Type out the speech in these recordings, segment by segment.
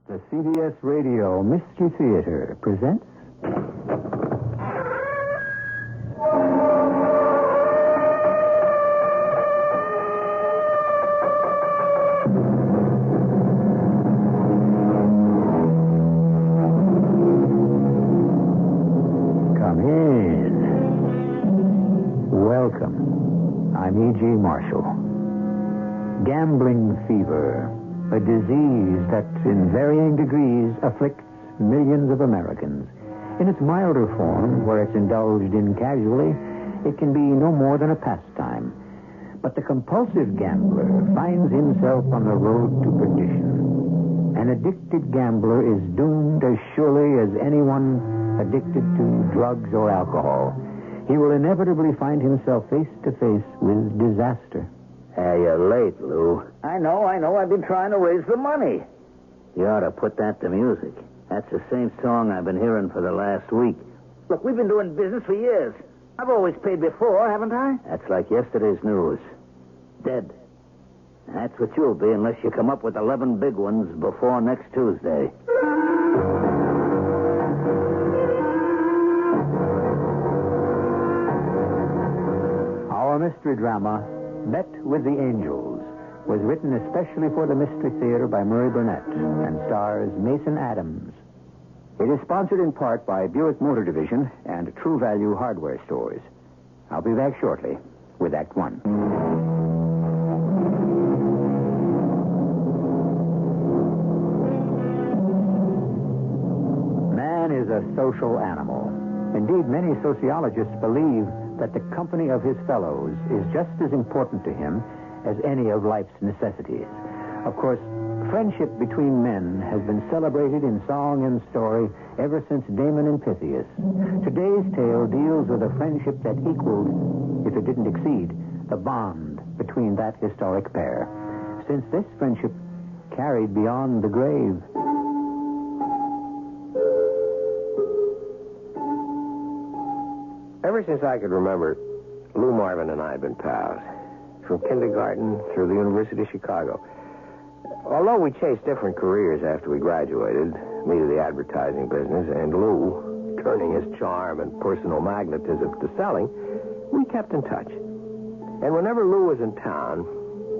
The CBS Radio Mystery Theater presents... Come in. Welcome. I'm E.G. Marshall. Gambling fever. A disease that, in varying degrees, afflicts millions of Americans. In its milder form, where it's indulged in casually, it can be no more than a pastime. But the compulsive gambler finds himself on the road to perdition. An addicted gambler is doomed as surely as anyone addicted to drugs or alcohol. He will inevitably find himself face to face with disaster. Hey, you're late, Lou. I know. I've been trying to raise the money. You ought to put that to music. That's the same song I've been hearing for the last week. Look, we've been doing business for years. I've always paid before, haven't I? That's like yesterday's news. Dead. That's what you'll be unless you come up with 11 big ones before next Tuesday. Our mystery drama, Met with the Angels, was written especially for the Mystery Theater by Murray Burnett and stars Mason Adams. It is sponsored in part by Buick Motor Division and True Value Hardware Stores. I'll be back shortly with Act One. Man is a social animal. Indeed, many sociologists believe that the company of his fellows is just as important to him as any of life's necessities. Of course, friendship between men has been celebrated in song and story ever since Damon and Pythias. Today's tale deals with a friendship that equaled, if it didn't exceed, the bond between that historic pair. Since this friendship carried beyond the grave. Ever since I could remember, Lou Marvin and I had been pals. From kindergarten through the University of Chicago. Although we chased different careers after we graduated, me to the advertising business, and Lou turning his charm and personal magnetism to selling, we kept in touch. And whenever Lou was in town,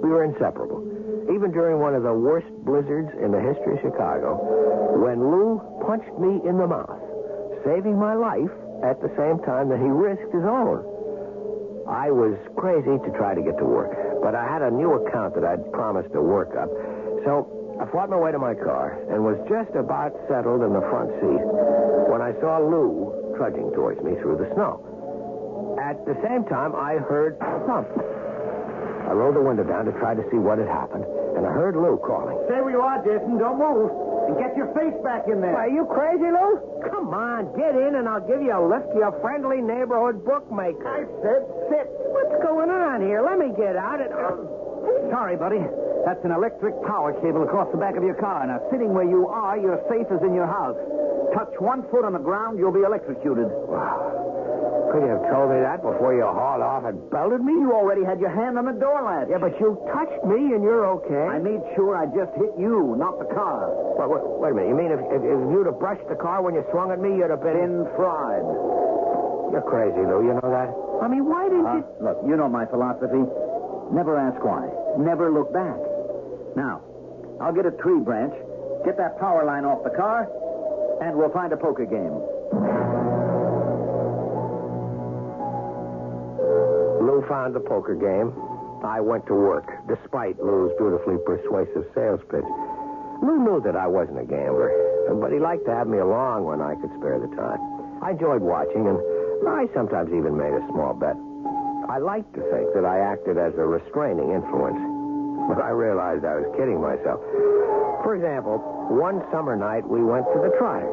we were inseparable. Even during one of the worst blizzards in the history of Chicago, when Lou punched me in the mouth, saving my life at the same time that he risked his own. I was crazy to try to get to work, but I had a new account that I'd promised to work up. So I fought my way to my car and was just about settled in the front seat when I saw Lou trudging towards me through the snow. At the same time, I heard a thump. I rolled the window down to try to see what had happened, and I heard Lou calling. Stay where you are, Jason. Don't move. And get your face back in there. Are you crazy, Lou? Come on, get in and I'll give you a lift to your friendly neighborhood bookmaker. I said sit. What's going on here? Let me get out. Sorry, buddy. That's an electric power cable across the back of your car. Now, sitting where you are, you're safe as in your house. Touch 1 foot on the ground, you'll be electrocuted. Wow. Could you have told me that before you hauled off and belted me? You already had your hand on the door latch. Yeah, but you touched me and you're okay. I made sure I just hit you, not the car. Wait a minute. You mean if you'd have brushed the car when you swung at me, you'd have been fried. You're crazy, Lou. You know that? I mean, why didn't you... Look, you know my philosophy. Never ask why. Never look back. Now, I'll get a tree branch, get that power line off the car, and we'll find a poker game. Lou found the poker game. I went to work, despite Lou's beautifully persuasive sales pitch. Lou knew that I wasn't a gambler, but he liked to have me along when I could spare the time. I enjoyed watching, and I sometimes even made a small bet. I liked to think that I acted as a restraining influence, but I realized I was kidding myself. For example, one summer night, we went to the Trotters.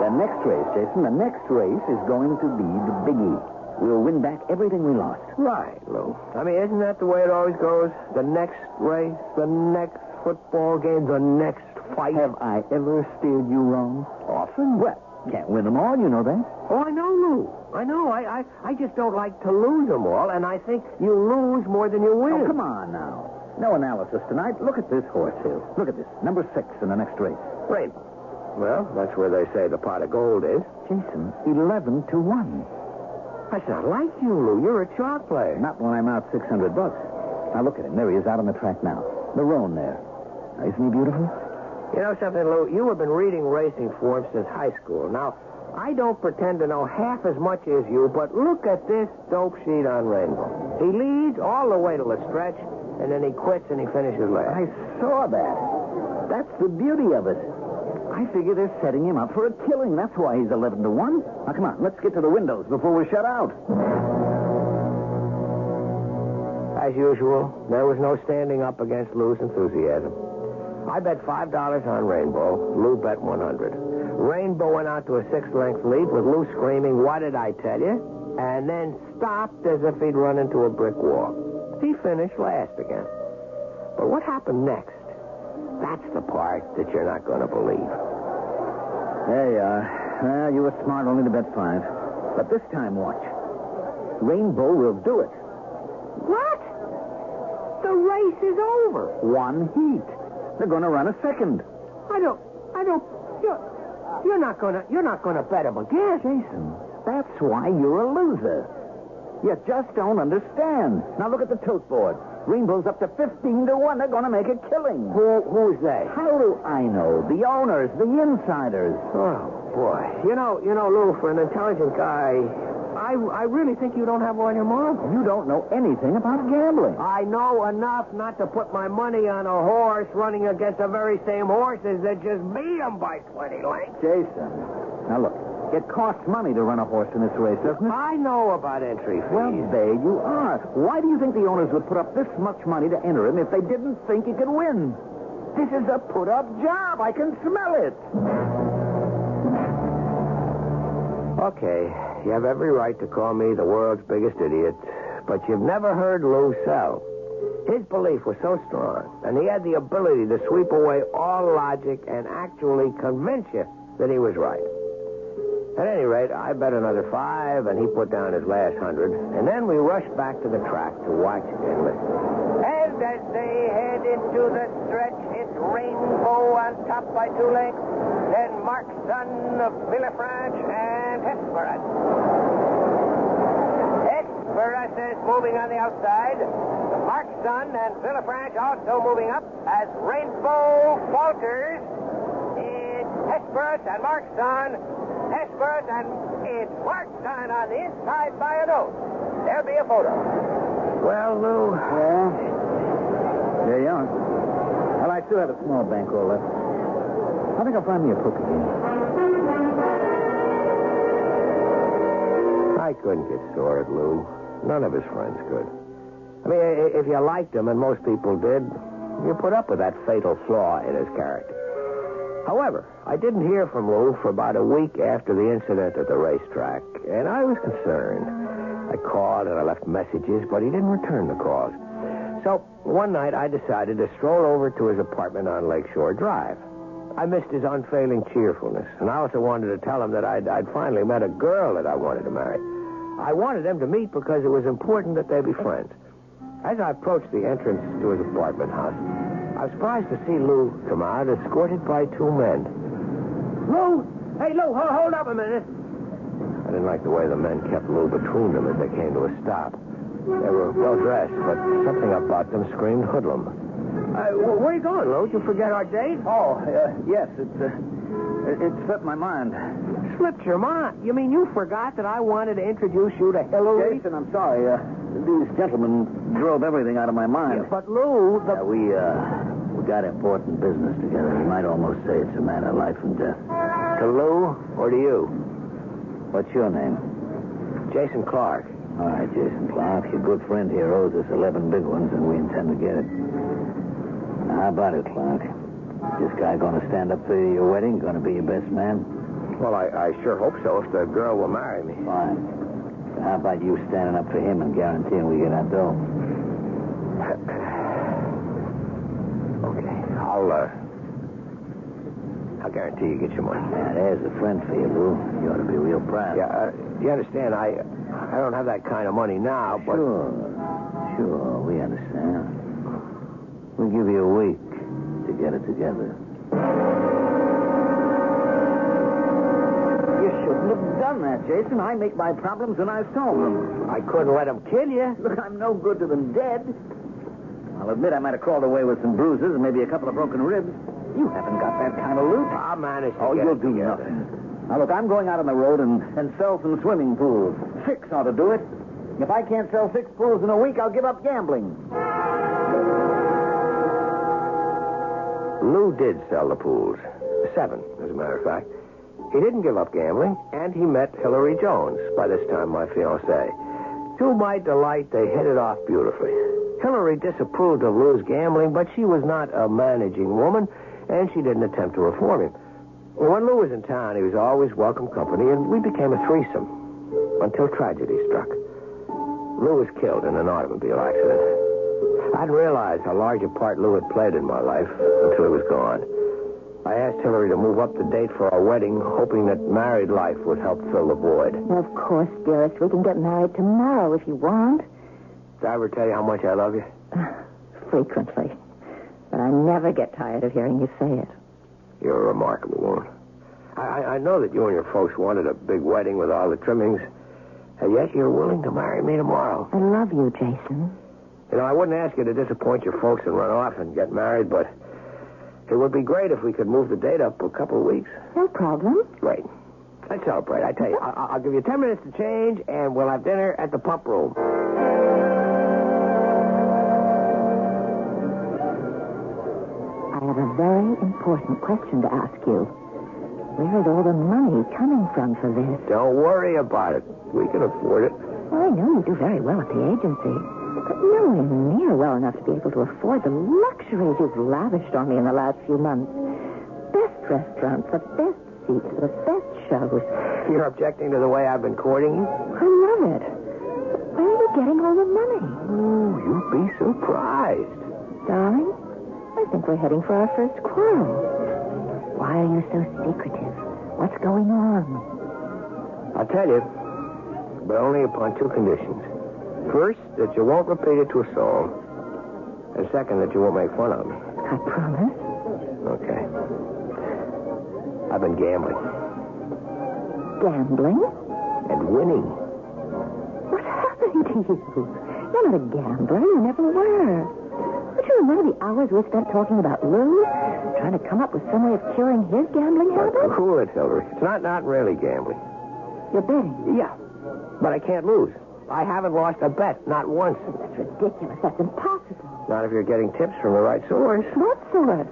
The next race, Jason, the next race is going to be the biggie. We'll win back everything we lost. Right, Lou. I mean, isn't that the way it always goes? The next race, the next football game, the next fight. Have I ever steered you wrong? Often? Well, can't win them all, you know that. Oh, I know, Lou. I know. I just don't like to lose them all, and I think you lose more than you win. Oh, come on now. No analysis tonight. Look at this horse here. Look at this. Number 6 in the next race. Right. Well, that's where they say the pot of gold is. Jason, 11 to 1. That's not like you, Lou. You're a chalk player. Not when I'm out $600. Now look at him. There he is out on the track now. The roan there. Now, isn't he beautiful? You know something, Lou? You have been reading racing forms since high school. Now, I don't pretend to know half as much as you, but look at this dope sheet on Rainbow. He leads all the way to the stretch, and then he quits and he finishes last. I saw that. That's the beauty of it. I figure they're setting him up for a killing. That's why he's 11 to 1. Now, come on. Let's get to the windows before we're shut out. As usual, there was no standing up against Lou's enthusiasm. I bet $5 on Rainbow. Lou bet 100. Rainbow went out to a 6-length lead with Lou screaming, "What did I tell you?" and then stopped as if he'd run into a brick wall. He finished last again. But what happened next? That's the part that you're not going to believe. There you are. Well, you were smart only to bet 5. But this time, watch. Rainbow will do it. What? The race is over. 1 heat. They're going to run a second. I don't. You're not gonna bet him again. Jason, that's why you're a loser. You just don't understand. Now look at the tote board. Rainbow's up to 15 to 1. They're going to make a killing. Who's they? How do I know? The owners, the insiders. Oh, boy. You know, Lou, for an intelligent guy, I really think you don't have all your marbles. You don't know anything about gambling. I know enough not to put my money on a horse running against the very same horses that just beat him by 20 lengths. Jason, now look, it costs money to run a horse in this race, doesn't it? I know about entry fees. Well, there you are. Why do you think the owners would put up this much money to enter him if they didn't think he could win? This is a put-up job. I can smell it. Okay, you have every right to call me the world's biggest idiot, but you've never heard Lou sell. His belief was so strong, and he had the ability to sweep away all logic and actually convince you that he was right. At any rate, I bet another 5, and he put down his last 100, and then we rushed back to the track to watch and listen. And as they head into the stretch, it's Rainbow on top by 2 lengths, then Mark's son of Villafranche and Hesperus. Hesperus is moving on the outside. Mark's son and Villafranche also moving up as Rainbow falters. It's Hesperus and Mark's son. Hesperus and it's Mark's son on the inside by a nose. There'll be a photo. Well, Lou. Yeah. There you are. Well, I still have a small bankroll left. I think I'll find me a poker game. I couldn't get sore at Lou. None of his friends could. I mean, if you liked him, and most people did, you put up with that fatal flaw in his character. However, I didn't hear from Lou for about a week after the incident at the racetrack, and I was concerned. I called and I left messages, but he didn't return the calls. So one night I decided to stroll over to his apartment on Lakeshore Drive. I missed his unfailing cheerfulness, and I also wanted to tell him that I'd finally met a girl that I wanted to marry. I wanted them to meet because it was important that they be friends. As I approached the entrance to his apartment house, I was surprised to see Lou come out, escorted by 2 men. Lou! Hey, Lou, hold up a minute. I didn't like the way the men kept Lou between them as they came to a stop. They were well-dressed, but something about them screamed hoodlum. Where are you going, Lou? Did you forget our date? Oh, yes, it slipped my mind. Slipped your mind? You mean you forgot that I wanted to introduce you to Hillary? Jason, I'm sorry. These gentlemen drove everything out of my mind. Yeah, but Lou, we got important business together. You might almost say it's a matter of life and death. To Lou or to you? What's your name? Jason Clark. All right, Jason Clark. Your good friend here owes us 11 big ones, and we intend to get it. Now, how about it, Clark? This guy going to stand up for your wedding? Going to be your best man? Well, I sure hope so, if the girl will marry me. Fine. So how about you standing up for him and guaranteeing we get our dough? Okay, I'll guarantee you get your money. Yeah, there's a friend for you, Lou. You ought to be real proud. Yeah, you understand, I don't have that kind of money now, but... Sure, we understand. We'll give you a week to get it together. You shouldn't have done that, Jason. I make my problems and I solve them. I couldn't let him kill you. Look, I'm no good to them dead. I'll admit I might have crawled away with some bruises and maybe a couple of broken ribs. You haven't got that kind of loot. I'll manage to Oh, get you'll it do together. nothing. Now, look, I'm going out on the road and sell some swimming pools. 6 ought to do it. If I can't sell 6 pools in a week, I'll give up gambling. Lou did sell the pools. 7, as a matter of fact. He didn't give up gambling, and he met Hillary Jones, by this time my fiancée. To my delight, they hit it off beautifully. Hillary disapproved of Lou's gambling, but she was not a managing woman, and she didn't attempt to reform him. When Lou was in town, he was always welcome company, and we became a threesome, until tragedy struck. Lou was killed in an automobile accident. I'd realized how large a part Lou had played in my life until he was gone. I asked Hillary to move up the date for our wedding, hoping that married life would help fill the void. Well, of course, dearest. We can get married tomorrow if you want. Did I ever tell you how much I love you? Frequently. But I never get tired of hearing you say it. You're a remarkable woman. I know that you and your folks wanted a big wedding with all the trimmings, and yet you're willing to marry me tomorrow. I love you, Jason. You know, I wouldn't ask you to disappoint your folks and run off and get married, but it would be great if we could move the date up a couple of weeks. No problem. Great. Let's celebrate. I tell you, I'll give you 10 minutes to change, and we'll have dinner at the pump room. I have a very important question to ask you. Where is all the money coming from for this? Don't worry about it. We can afford it. Well, I know you do very well at the agency, but nowhere near well enough to be able to afford the luxuries you've lavished on me in the last few months. Best restaurants, the best seats, the best shows. You're objecting to the way I've been courting you? I love it. But where are you getting all the money? Oh, you'd be surprised. Darling, I think we're heading for our first quarrel. Why are you so secretive? What's going on? I'll tell you, but only upon 2 conditions. First, that you won't repeat it to a soul. And second, that you won't make fun of me. I promise. Okay. I've been gambling. Gambling? And winning. What happened to you? You're not a gambler. You never were. Don't you remember the hours we spent talking about Lou? Trying to come up with some way of curing his gambling habit? Cool it, Hillary. It's not really gambling. You're betting. Yeah, but I can't lose. I haven't lost a bet, not once. That's ridiculous. That's impossible. Not if you're getting tips from the right source. What source?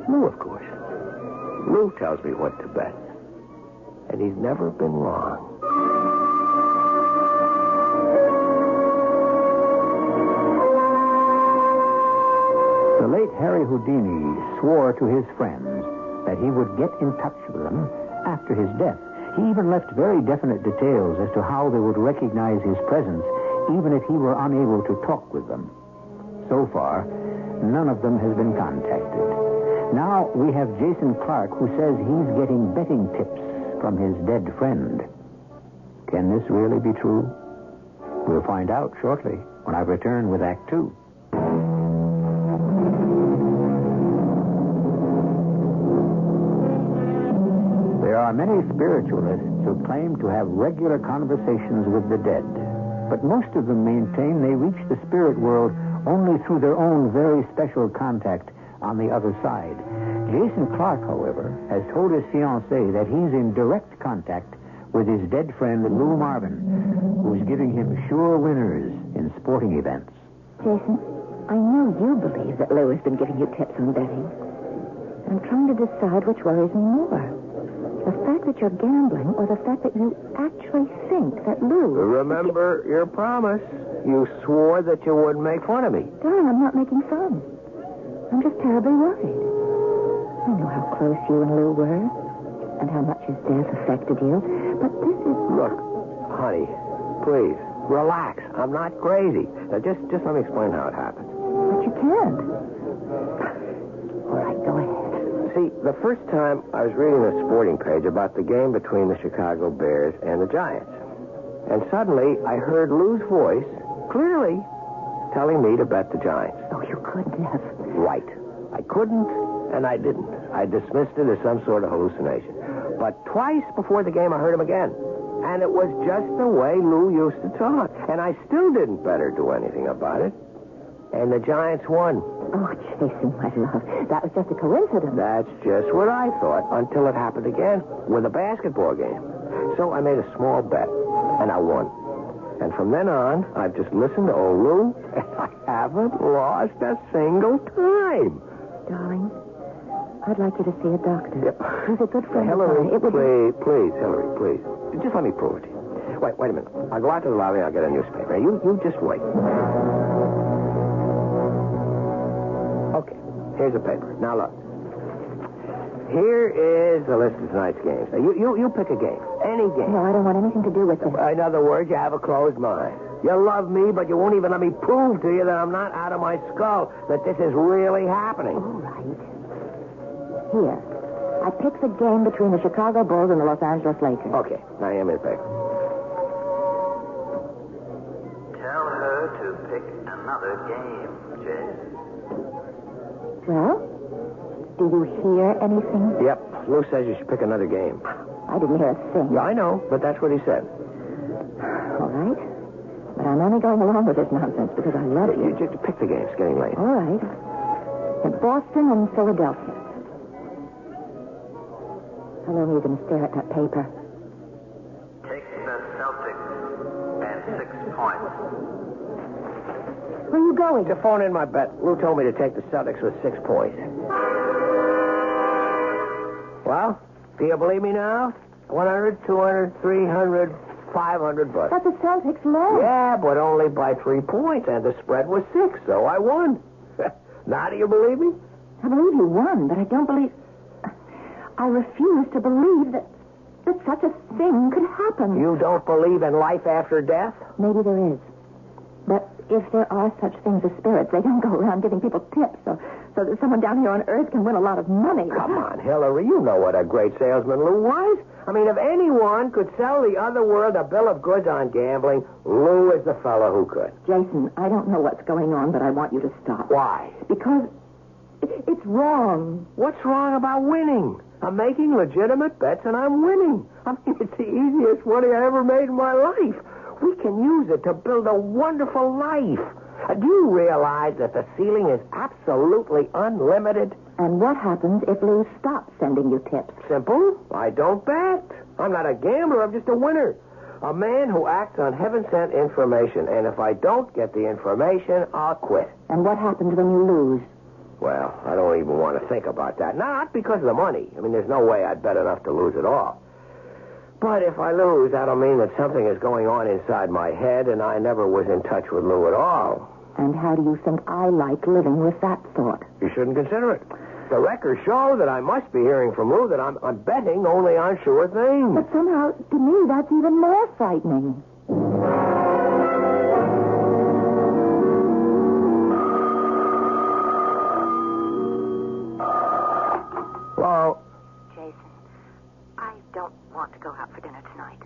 Lou, of course. Lou tells me what to bet. And he's never been wrong. The late Harry Houdini swore to his friends that he would get in touch with them after his death. He even left very definite details as to how they would recognize his presence, even if he were unable to talk with them. So far, none of them has been contacted. Now we have Jason Clark, who says he's getting betting tips from his dead friend. Can this really be true? We'll find out shortly when I return with Act 2. There are many spiritualists who claim to have regular conversations with the dead, but most of them maintain they reach the spirit world only through their own very special contact on the other side. Jason Clark, however, has told his fiancée that he's in direct contact with his dead friend Lou Marvin, who's giving him sure winners in sporting events. Jason, I know you believe that Lou has been giving you tips on betting. I'm trying to decide which worries me more. The fact that you're gambling or the fact that you actually think that Lou... Remember your promise. You swore that you wouldn't make fun of me. Darling, I'm not making fun. I'm just terribly worried. I know how close you and Lou were and how much his death affected you, but this is... Look, honey, please, relax. I'm not crazy. Now, just let me explain how it happened. But you can't. All right, go ahead. See, the first time I was reading a sporting page about the game between the Chicago Bears and the Giants. And suddenly I heard Lou's voice clearly telling me to bet the Giants. Oh, you couldn't have. Right. I couldn't, and I didn't. I dismissed it as some sort of hallucination. But twice before the game, I heard him again. And it was just the way Lou used to talk. And I still didn't better do anything about it. And the Giants won. Oh, Jason, my love, that was just a coincidence. That's just what I thought, until it happened again with a basketball game. So I made a small bet, and I won. And from then on, I've just listened to old Lou, and I haven't lost a single time. Darling, I'd like you to see a doctor. Yep. He's a good friend Hillary, of mine. please, Hillary, please. Just let me prove it to you. Wait a minute. I'll go out to the lobby and I'll get a newspaper. You just wait. Okay, here's a paper. Now look. Here is the list of tonight's games. Now, you pick a game. Any game. No, I don't want anything to do with it. In other words, you have a closed mind. You love me, but you won't even let me prove to you that I'm not out of my skull, that this is really happening. All right. Here. I picked the game between the Chicago Bulls and the Los Angeles Lakers. Okay, now you have the paper. Tell her to pick another game, Jay. Well, do you hear anything? Yep, Lou says you should pick another game. I didn't hear a thing. Yeah, I know, but that's what he said. All right. But I'm only going along with this nonsense because I love you. You just pick the game. It's getting late. All right. In Boston and Philadelphia. How long are you going to stare at that paper? Take the Celtics and 6 points. Where are you going? To phone in my bet. Lou told me to take the Celtics with 6 points. Well, do you believe me now? 100, 200, 300, 500 bucks. But the Celtics lost. Yeah, but only by 3 points, and the spread was 6, so I won. Now do you believe me? I believe you won, but I don't believe... I refuse to believe that such a thing could happen. You don't believe in life after death? Maybe there is. But if there are such things as spirits, they don't go around giving people tips so that someone down here on Earth can win a lot of money. Come on, Hillary. You know what a great salesman Lou was. I mean, if anyone could sell the other world a bill of goods on gambling, Lou is the fellow who could. Jason, I don't know what's going on, but I want you to stop. Why? Because it's wrong. What's wrong about winning? I'm making legitimate bets, and I'm winning. I mean, it's the easiest money I ever made in my life. We can use it to build a wonderful life. Do you realize that the ceiling is absolutely unlimited? And what happens if Lou stops sending you tips? Simple. I don't bet. I'm not a gambler. I'm just a winner. A man who acts on heaven-sent information. And if I don't get the information, I'll quit. And what happens when you lose? Well, I don't even want to think about that. Not because of the money. I mean, there's no way I'd bet enough to lose it all. But if I lose, that'll mean that something is going on inside my head, and I never was in touch with Lou at all. And how do you think I like living with that thought? You shouldn't consider it. The records show that I must be hearing from Lou that I'm betting only on sure things. But somehow, to me, that's even more frightening. Well, Jason, I don't want to go out for dinner tonight.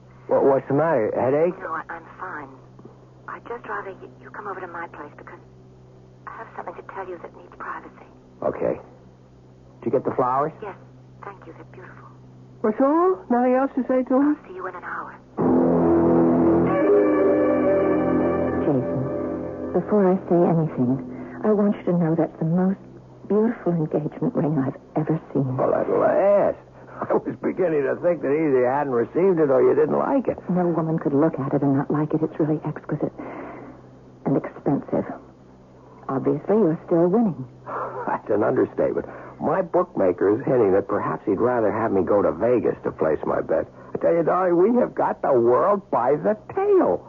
what's the matter? Headache? No, I'm fine. I'd just rather you come over to my place because I have something to tell you that needs privacy. Okay. Did you get the flowers? Yes, thank you. They're beautiful. What's all? Nothing else to say to him? I'll see you in an hour. Jason, before I say anything, I want you to know that's the most beautiful engagement ring I've ever seen. Well, at last. I was beginning to think that either you hadn't received it or you didn't like it. No woman could look at it and not like it. It's really exquisite and expensive. Obviously, you're still winning. That's an understatement. My bookmaker is hinting that perhaps he'd rather have me go to Vegas to place my bet. I tell you, darling, we have got the world by the tail.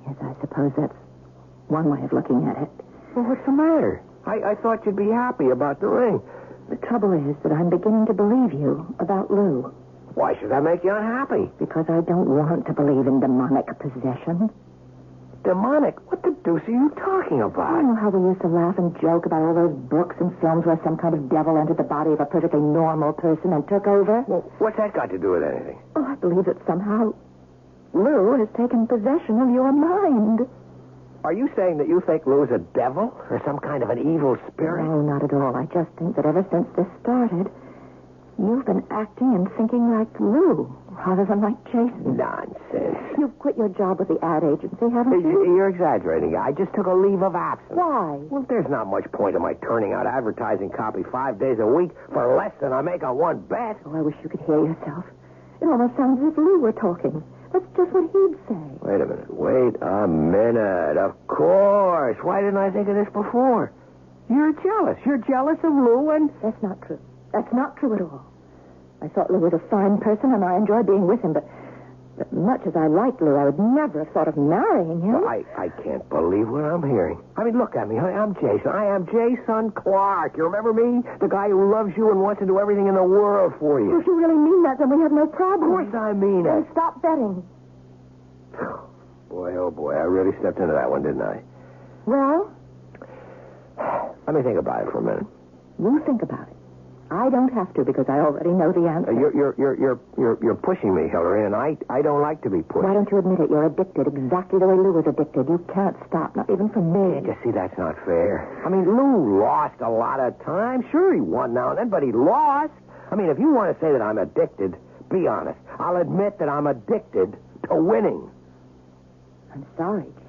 Yes, I suppose that's one way of looking at it. Well, what's the matter? I thought you'd be happy about the ring. The trouble is that I'm beginning to believe you about Lou. Why should that make you unhappy? Because I don't want to believe in demonic possession. Demonic? What the deuce are you talking about? You know how we used to laugh and joke about all those books and films where some kind of devil entered the body of a perfectly normal person and took over? Well, what's that got to do with anything? Oh, I believe that somehow Lou has taken possession of your mind. Are you saying that you think Lou's a devil or some kind of an evil spirit? No, not at all. I just think that ever since this started, you've been acting and thinking like Lou rather than like Jason. Nonsense. You've quit your job with the ad agency, haven't you? You're exaggerating. I just took a leave of absence. Why? Well, there's not much point in my turning out advertising copy 5 days a week for less than I make on one bet. Oh, I wish you could hear yourself. It almost sounds as if Lou were talking. That's just what he'd say. Wait a minute. Of course. Why didn't I think of this before? You're jealous. You're jealous of Lou and... That's not true. That's not true at all. I thought Lou was a fine person, and I enjoyed being with him, but much as I liked Lou, I would never have thought of marrying him. Well, I can't believe what I'm hearing. I mean, look at me. I'm Jason. I am Jason Clark. You remember me? The guy who loves you and wants to do everything in the world for you. If you really mean that, then we have no problem. Of course I mean Then it. stop betting. Boy, oh boy, I really stepped into that one, didn't I? Well? Let me think about it for a minute. You think about it. I don't have to because I already know the answer. You're pushing me, Hillary, and I don't like to be pushed. Why don't you admit it? You're addicted exactly the way Lou was addicted. You can't stop, not even for me. Can't you see that's not fair? I mean, Lou lost a lot of time. Sure, he won now and then, but he lost. I mean, if you want to say that I'm addicted, be honest. I'll admit that I'm addicted to winning. I'm sorry, Jason.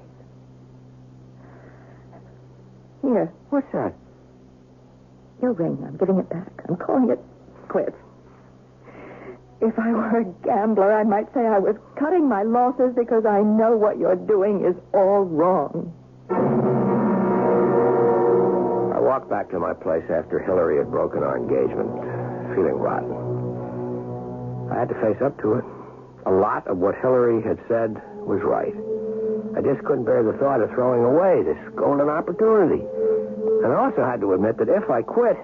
Here. What's that? Your ring. I'm giving it back. I'm calling it quits. If I were a gambler, I might say I was cutting my losses because I know what you're doing is all wrong. I walked back to my place after Hillary had broken our engagement, feeling rotten. I had to face up to it. A lot of what Hillary had said was right. I just couldn't bear the thought of throwing away this golden opportunity. And I also had to admit that if I quit,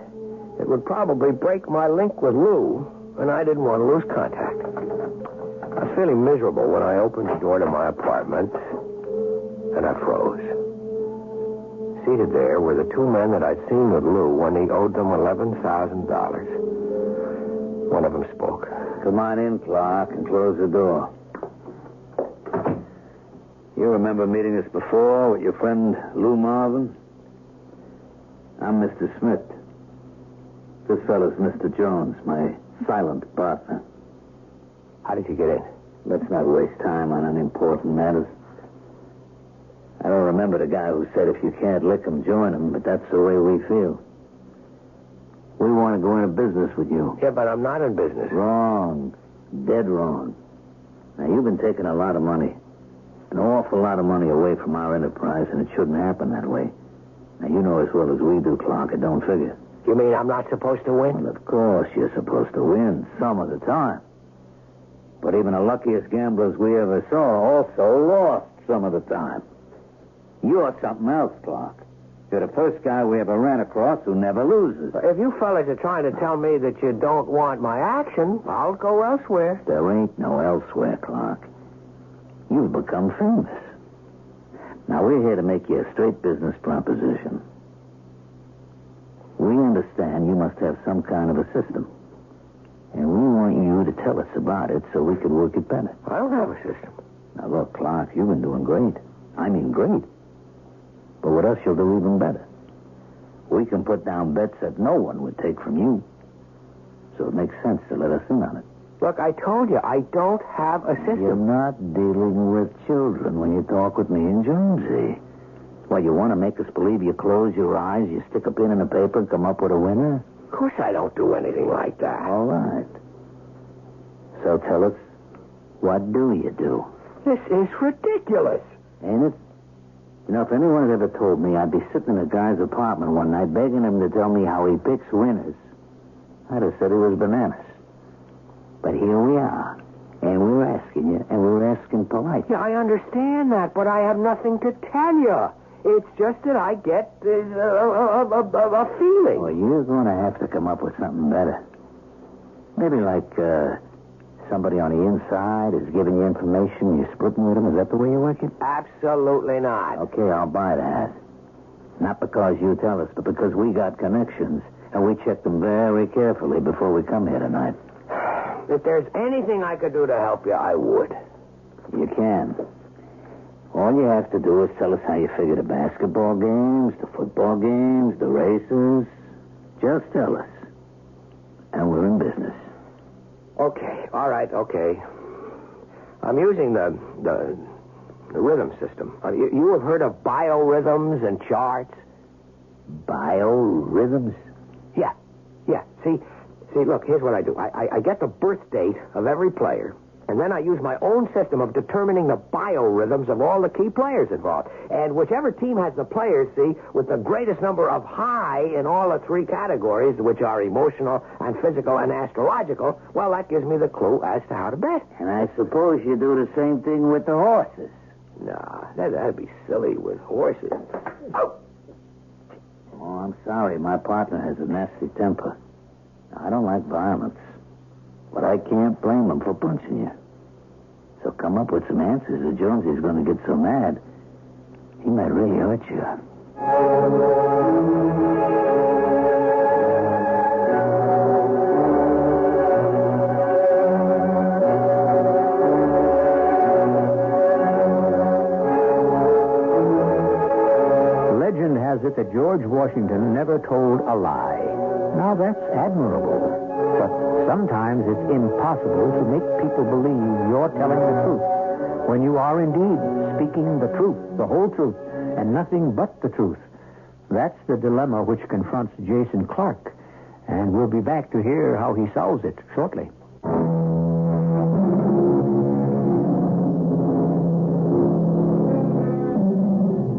it would probably break my link with Lou, and I didn't want to lose contact. I was feeling miserable when I opened the door to my apartment, and I froze. Seated there were the two men that I'd seen with Lou when he owed them $11,000. One of them spoke. Come on in, Clark, and close the door. You remember meeting us before with your friend Lou Marvin? I'm Mr. Smith. This fellow's Mr. Jones, my silent partner. How did you get in? Let's not waste time on unimportant matters. I don't remember the guy who said if you can't lick 'em, join 'em, but that's the way we feel. We want to go into business with you. Yeah, but I'm not in business. Wrong. Dead wrong. Now, you've been taking a lot of money. An awful lot of money away from our enterprise, and it shouldn't happen that way. Now, you know as well as we do, Clark, it don't figure. You mean I'm not supposed to win? Well, of course, you're supposed to win some of the time. But even the luckiest gamblers we ever saw also lost some of the time. You're something else, Clark. You're the first guy we ever ran across who never loses. If you fellas are trying to tell me that you don't want my action, I'll go elsewhere. There ain't no elsewhere, Clark. You've become famous. Now, we're here to make you a straight business proposition. We understand you must have some kind of a system. And we want you to tell us about it so we could work it better. I don't have a system. Now, look, Clark, you've been doing great. I mean, great. But what else you'll do even better? We can put down bets that no one would take from you. So it makes sense to let us in on it. Look, I told you, I don't have a system. You're not dealing with children when you talk with me and Jonesy. Well, you want to make us believe you close your eyes, you stick a pin in the paper and come up with a winner? Of course I don't do anything like that. All right. So tell us, what do you do? This is ridiculous. Ain't it? You know, if anyone had ever told me I'd be sitting in a guy's apartment one night begging him to tell me how he picks winners, I'd have said he was bananas. But here we are, and we're asking you, and we're asking polite. Yeah, I understand that, but I have nothing to tell you. It's just that I get a feeling. Well, you're going to have to come up with something better. Maybe like somebody on the inside is giving you information, you're splitting with them. Is that the way you work it? Absolutely not. Okay, I'll buy that. Not because you tell us, but because we got connections, and we check them very carefully before we come here tonight. If there's anything I could do to help you, I would. You can. All you have to do is tell us how you figure the basketball games, the football games, the races. Just tell us. And we're in business. Okay, all right, okay. I'm using the rhythm system. You have heard of biorhythms and charts? Biorhythms? Yeah. See, look, here's what I do. I get the birth date of every player, and then I use my own system of determining the biorhythms of all the key players involved. And whichever team has the players, see, with the greatest number of high in all the three categories, which are emotional and physical and astrological, well, that gives me the clue as to how to bet. And I suppose you do the same thing with the horses. Nah, that'd be silly with horses. Oh, I'm sorry. My partner has a nasty temper. I don't like violence. But I can't blame him for punching you. So come up with some answers or Jonesy's going to get so mad, he might really hurt you. Legend has it that George Washington never told a lie. Now, that's admirable. But sometimes it's impossible to make people believe you're telling the truth when you are indeed speaking the truth, the whole truth, and nothing but the truth. That's the dilemma which confronts Jason Clark, and we'll be back to hear how he solves it shortly.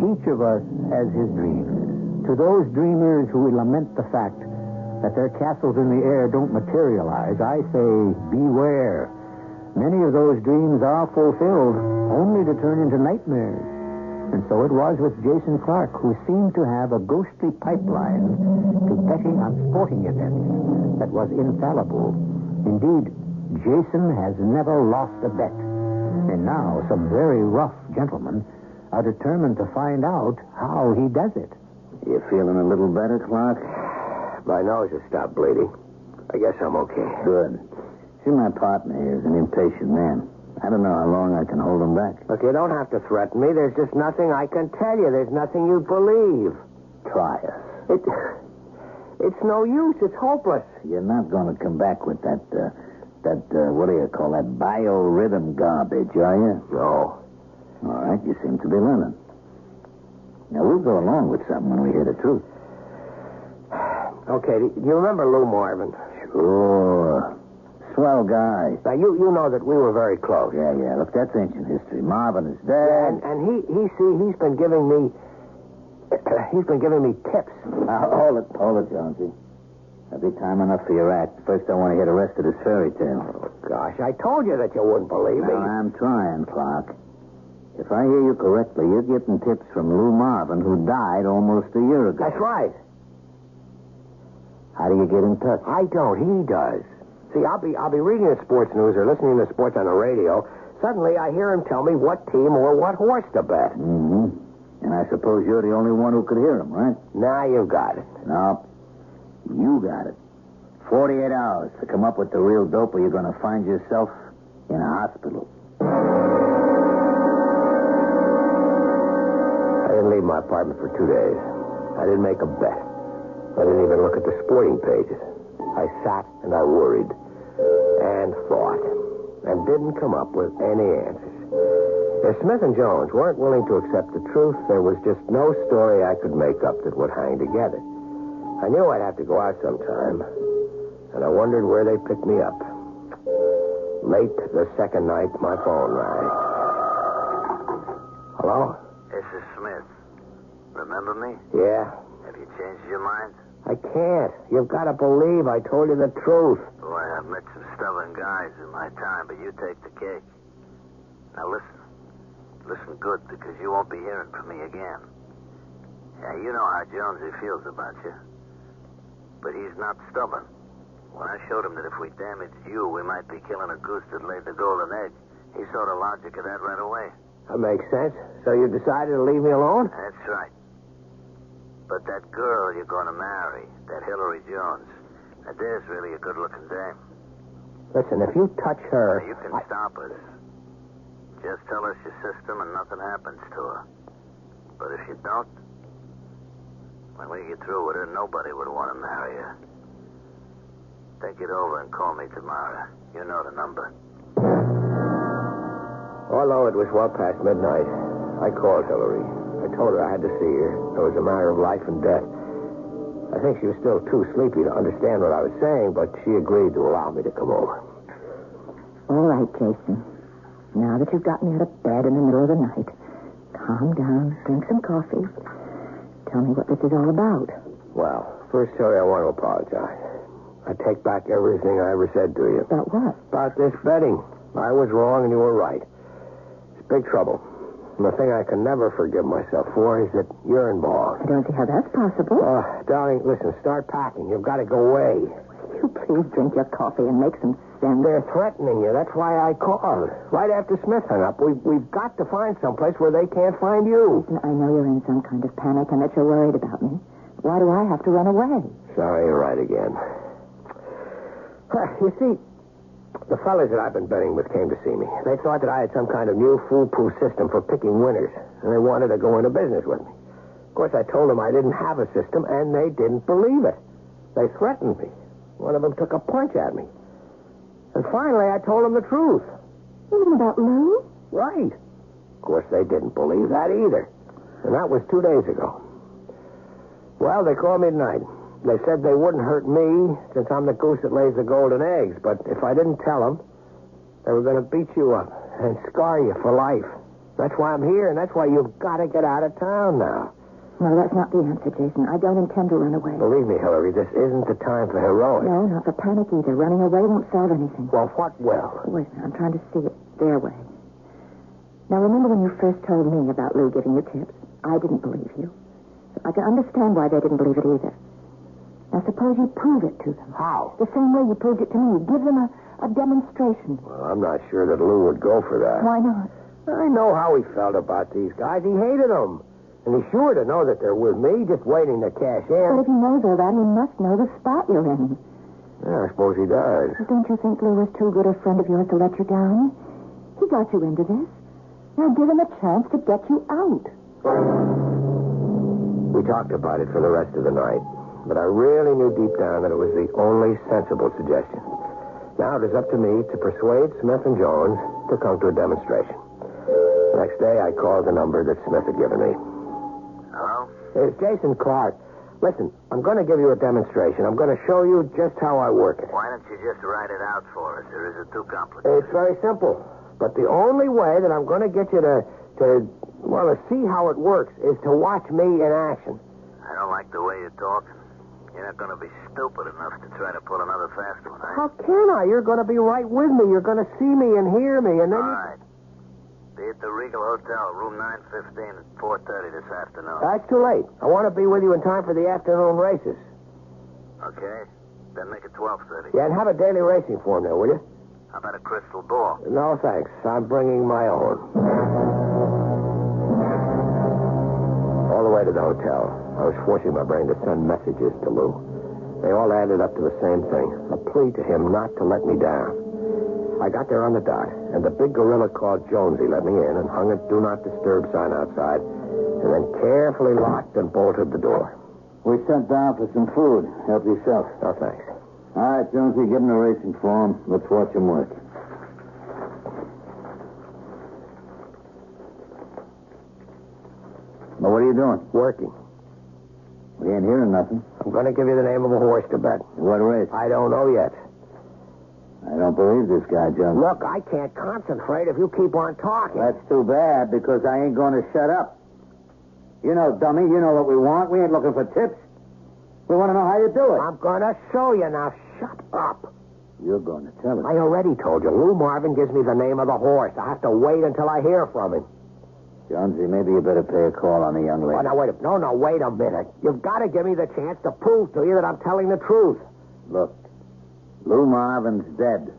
Each of us has his dreams. To those dreamers who lament the fact that their castles in the air don't materialize, I say, beware. Many of those dreams are fulfilled, only to turn into nightmares. And so it was with Jason Clark, who seemed to have a ghostly pipeline to betting on sporting events that was infallible. Indeed, Jason has never lost a bet. And now some very rough gentlemen are determined to find out how he does it. You feeling a little better, Clark? My nose has stopped bleeding. I guess I'm okay. Good. See, my partner here is an impatient man. I don't know how long I can hold him back. Look, you don't have to threaten me. There's just nothing I can tell you. There's nothing you believe. Try us. It's no use. It's hopeless. You're not going to come back with that what do you call that, biorhythm garbage, are you? No. All right, you seem to be learning. Now, we'll go along with something when we hear the truth. Okay, do you remember Lou Marvin? Sure. Swell guy. Now, you know that we were very close. Yeah. Look, that's ancient history. Marvin is dead. Yeah, and he's been giving me tips. Hold it, Jonesy. Every time enough for your act. First, I want to hear the rest of this fairy tale. Oh, gosh, I told you that you wouldn't believe me. Well, I'm trying, Clark. If I hear you correctly, you're getting tips from Lou Marvin, who died almost a year ago. That's right. How do you get in touch? I don't. He does. See, I'll be reading the sports news or listening to sports on the radio. Suddenly, I hear him tell me what team or what horse to bet. Mm-hmm. And I suppose you're the only one who could hear him, right? Now you got it. No, you got it. 48 hours to come up with the real dope, or you're going to find yourself in a hospital. I didn't leave my apartment for 2 days. I didn't make a bet. I didn't even look at the sporting pages. I sat and I worried and thought and didn't come up with any answers. If Smith and Jones weren't willing to accept the truth, there was just no story I could make up that would hang together. I knew I'd have to go out sometime, and I wondered where they'd pick me up. Late the second night, my phone rang. Hello? This is Smith. Remember me? Yeah. Have you changed your mind? I can't. You've got to believe I told you the truth. Boy, I've met some stubborn guys in my time, but you take the cake. Now listen. Listen good, because you won't be hearing from me again. Yeah, you know how Jonesy feels about you. But he's not stubborn. When I showed him that if we damaged you, we might be killing a goose that laid the golden egg, he saw the logic of that right away. That makes sense. So you decided to leave me alone? That's right. But that girl you're going to marry, that Hillary Jones, now there's really a good-looking dame. Listen, if you touch her... Now, you can stop us. Just tell us your system and nothing happens to her. But if you don't, when we get through with her, nobody would want to marry her. Think it over and call me tomorrow. You know the number. Although it was well past midnight, I called Hillary. I told her I had to see her. It was a matter of life and death. I think she was still too sleepy to understand what I was saying, but she agreed to allow me to come over. All right, Jason. Now that you've got me out of bed in the middle of the night, calm down, drink some coffee. Tell me what this is all about. Well, first, Hillary, I want to apologize. I take back everything I ever said to you. About what? About this betting. I was wrong and you were right. It's big trouble. And the thing I can never forgive myself for is that you're involved. I don't see how that's possible. Darling, listen, start packing. You've got to go away. You please drink your coffee and make some sense. They're threatening you. That's why I called. Right after Smith hung up, we've got to find someplace where they can't find you. Listen, I know you're in some kind of panic and that you're worried about me. Why do I have to run away? Sorry, you're right again. You see, the fellas that I've been betting with came to see me. They thought that I had some kind of new foolproof system for picking winners, and they wanted to go into business with me. Of course, I told them I didn't have a system, and they didn't believe it. They threatened me. One of them took a punch at me. And finally, I told them the truth. Even about Lou? Right. Of course, they didn't believe that either. And that was 2 days ago. Well, they called me tonight. They said they wouldn't hurt me since I'm the goose that lays the golden eggs. But if I didn't tell them, they were going to beat you up and scar you for life. That's why I'm here, and that's why you've got to get out of town now. No, that's not the answer, Jason. I don't intend to run away. Believe me, Hillary, this isn't the time for heroics. No, not for panic either. Running away won't solve anything. Well, what will? Wait a minute. I'm trying to see it their way. Now, remember when you first told me about Lou giving you tips? I didn't believe you. So I can understand why they didn't believe it either. Now, suppose you prove it to them. How? The same way you proved it to me. Give them a demonstration. Well, I'm not sure that Lou would go for that. Why not? I know how he felt about these guys. He hated them. And he's sure to know that they're with me, just waiting to cash in. But if he knows all that, he must know the spot you're in. Yeah, I suppose he does. Don't you think Lou was too good a friend of yours to let you down? He got you into this. Now give him a chance to get you out. We talked about it for the rest of the night, but I really knew deep down that it was the only sensible suggestion. Now it is up to me to persuade Smith and Jones to come to a demonstration. The next day, I called the number that Smith had given me. Hello? It's Jason Clark. Listen, I'm going to give you a demonstration. I'm going to show you just how I work it. Why don't you just write it out for us, or is it too complicated? It's very simple. But the only way that I'm going to get you to see how it works is to watch me in action. I don't like the way you're talking. You're not going to be stupid enough to try to pull another fast one, eh? How can I? You're going to be right with me. You're going to see me and hear me, and then... All right. Be at the Regal Hotel, room 915 at 4:30 this afternoon. That's too late. I want to be with you in time for the afternoon races. Okay. Then make it 12:30. Yeah, and have a daily racing form there, will you? How about a crystal ball? No, thanks. I'm bringing my own. All the way to the hotel, I was forcing my brain to send messages to Lou. They all added up to the same thing, a plea to him not to let me down. I got there on the dot, and the big gorilla called Jonesy let me in and hung a do not disturb sign outside, and then carefully locked and bolted the door. We sent down for some food. Help yourself. No, thanks. All right, Jonesy, give him the racing form. Let's watch him work. Well, what are you doing? Working. We ain't hearing nothing. I'm going to give you the name of a horse to bet. What race? I don't know yet. I don't believe this guy, Jonesy. Look, I can't concentrate if you keep on talking. That's too bad, because I ain't going to shut up. You know, dummy, you know what we want. We ain't looking for tips. We want to know how you do it. I'm going to show you now. Shut up. You're going to tell us. I already told you. Lou Marvin gives me the name of the horse. I have to wait until I hear from him. Jonesy, maybe you better pay a call on the young lady. Oh, now, wait a minute. You've got to give me the chance to prove to you that I'm telling the truth. Look, Lou Marvin's dead.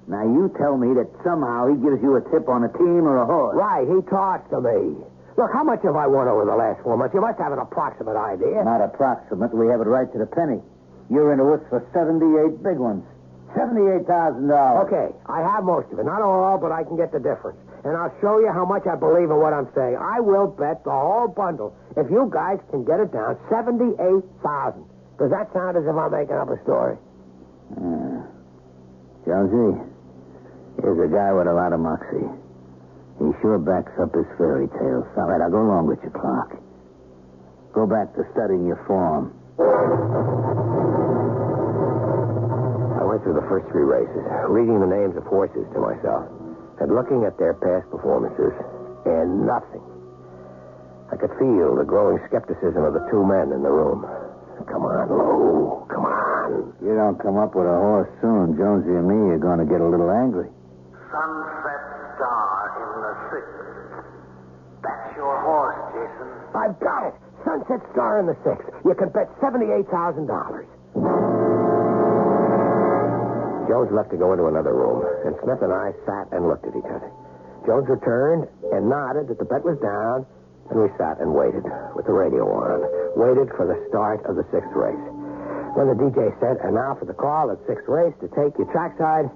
Now, you tell me that somehow he gives you a tip on a team or a horse. Right, he talks to me. Look, how much have I won over the last 4 months? You must have an approximate idea. Not approximate. We have it right to the penny. You're into us for 78 big ones. $78,000. Okay, I have most of it. Not all, but I can get the difference. And I'll show you how much I believe in what I'm saying. I will bet the whole bundle if you guys can get it down. $78,000. Does that sound as if I'm making up a story? Jonesy, here's a guy with a lot of moxie. He sure backs up his fairy tales. All right, I'll go along with you, Clark. Go back to studying your form. I went through the first 3 races, reading the names of horses to myself, and looking at their past performances, and nothing. I could feel the growing skepticism of the 2 men in the room. Come on, Lou. Come on. If you don't come up with a horse soon, Jonesy and me are going to get a little angry. Sunset Star in the 6th. That's your horse, Jason. I've got it. Sunset Star in the 6th. You can bet $78,000. Jones left to go into another room, and Smith and I sat and looked at each other. Jones returned and nodded that the bet was down, and we sat and waited with the radio on, waited for the start of the 6th race. When the DJ said, and now for the call at 6th race to take you trackside,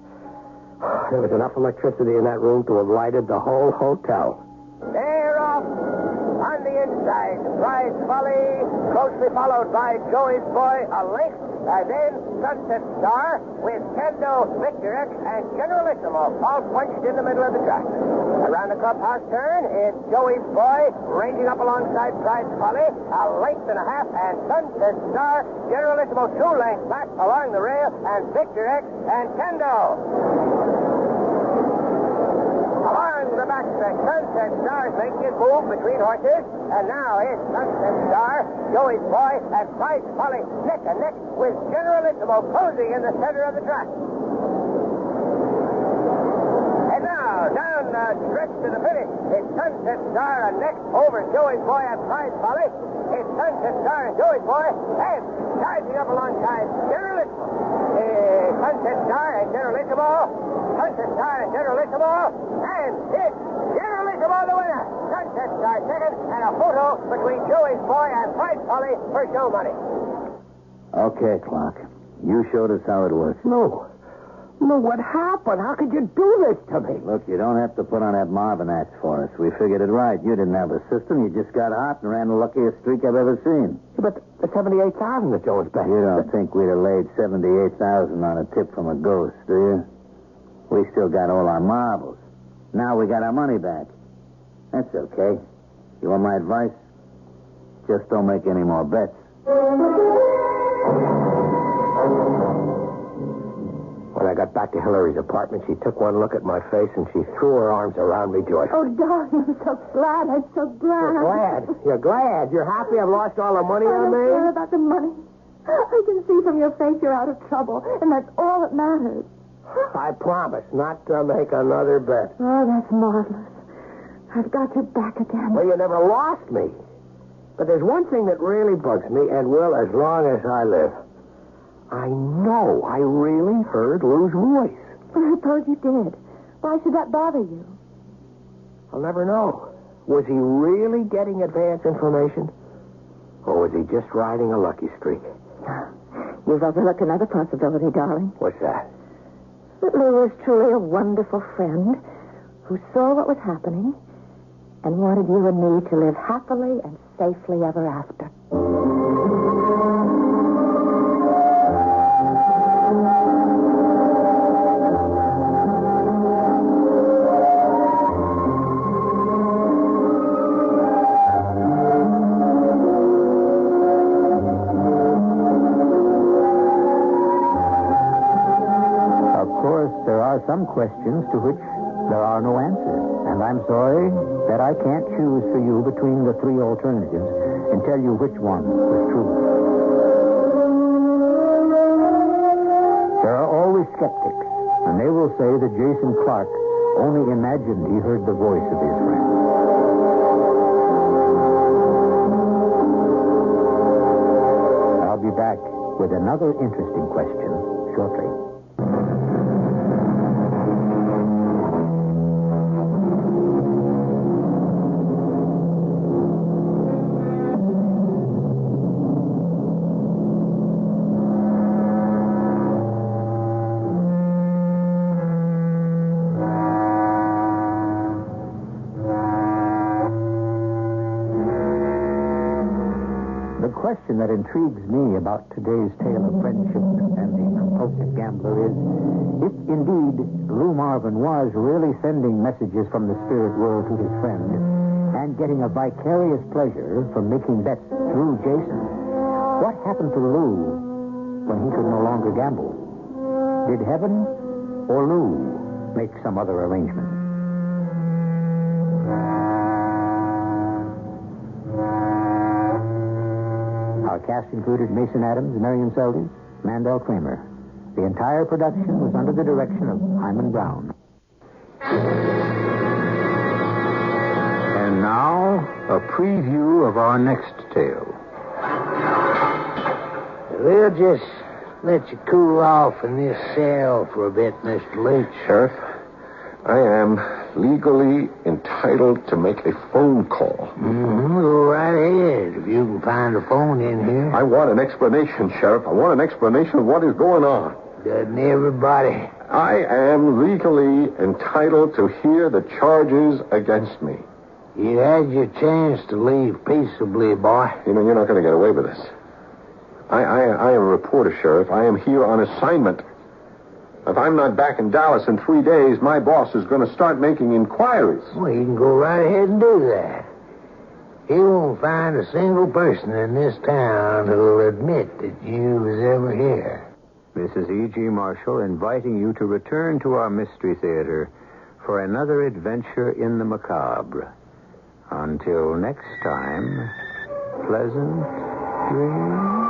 there was enough electricity in that room to have lighted the whole hotel. They're off on the inside. Prize Folly, closely followed by Joey's Boy, a length, and then Sunset Star with Kendo, Victor X, and Generalissimo all punched in the middle of the track. Around the clubhouse turn is Joey's Boy, ranging up alongside Prize Folly, a length and a half, and Sunset Star, Generalissimo 2 lengths back along the rail, and Victor X and Kendo. Along the backstretch, Sunset Star's making his move between horses, and now it's Sunset Star, Joey's Boy, and Price Folly neck and neck with Generalissimo closing in the center of the track. And now, down the stretch to the finish, it's Sunset Star and next over Joey's Boy and Price Folly. It's Sunset Star and Joey's Boy, and charging up alongside Generalissimo. Sunset Star and Generalissimo. Sunset Star and Generalissimo. And it's Generalissimo the winner. Sunset Star second, and a photo between Joey's Boy and Price Folly for show money. Okay, Clark. You showed us how it works. No, what happened? How could you do this to me? Look, you don't have to put on that Marvin act for us. We figured it right. You didn't have a system. You just got hot and ran the luckiest streak I've ever seen. But the $78,000 that Jones bet. You don't think we'd have laid $78,000 on a tip from a ghost, do you? We still got all our marbles. Now we got our money back. That's okay. You want my advice? Just don't make any more bets. When I got back to Hillary's apartment, she took one look at my face and she threw her arms around me joyfully. Oh, darling, I'm so glad. I'm so glad. You're glad? You're glad? You're happy I've lost all the money I I don't made? care about the money. I can see from your face you're out of trouble, and that's all that matters. I promise not to make another bet. Oh, that's marvelous. I've got you back again. Well, you never lost me. But there's one thing that really bugs me and will as long as I live. I know I really heard Lou's voice. I suppose you did. Why should that bother you? I'll never know. Was he really getting advance information? Or was he just riding a lucky streak? You've overlooked another possibility, darling. What's that? That Lou was truly a wonderful friend who saw what was happening and wanted you and me to live happily and safely ever after. Some questions to which there are no answers. And I'm sorry that I can't choose for you between the 3 alternatives and tell you which one was true. There are always skeptics, and they will say that Jason Clark only imagined he heard the voice of his friend. I'll be back with another interesting question shortly. question that intrigues me about today's tale of friendship and the compulsive gambler is if indeed Lou Marvin was really sending messages from the spirit world to his friend and getting a vicarious pleasure from making bets through Jason, what happened to Lou when he could no longer gamble? Did heaven or Lou make some other arrangement? Our cast included Mason Adams, Marian Seldes, Mandel, Kramer. The entire production was under the direction of Hyman Brown. And now, a preview of our next tale. We'll just let you cool off in this cell for a bit, Mr. Leach. Sheriff, I am legally entitled to make a phone call. Go right ahead if you can find a phone in here. I want an explanation, Sheriff. I want an explanation of what is going on. Doesn't everybody? I am legally entitled to hear the charges against me. You had your chance to leave peaceably, boy. You know, you're not going to get away with this. I am a reporter, Sheriff. I am here on assignment. If I'm not back in Dallas in 3 days, my boss is going to start making inquiries. Well, you can go right ahead and do that. He won't find a single person in this town who'll admit that you was ever here. This is E.G. Marshall inviting you to return to our Mystery Theater for another adventure in the macabre. Until next time, pleasant dreams.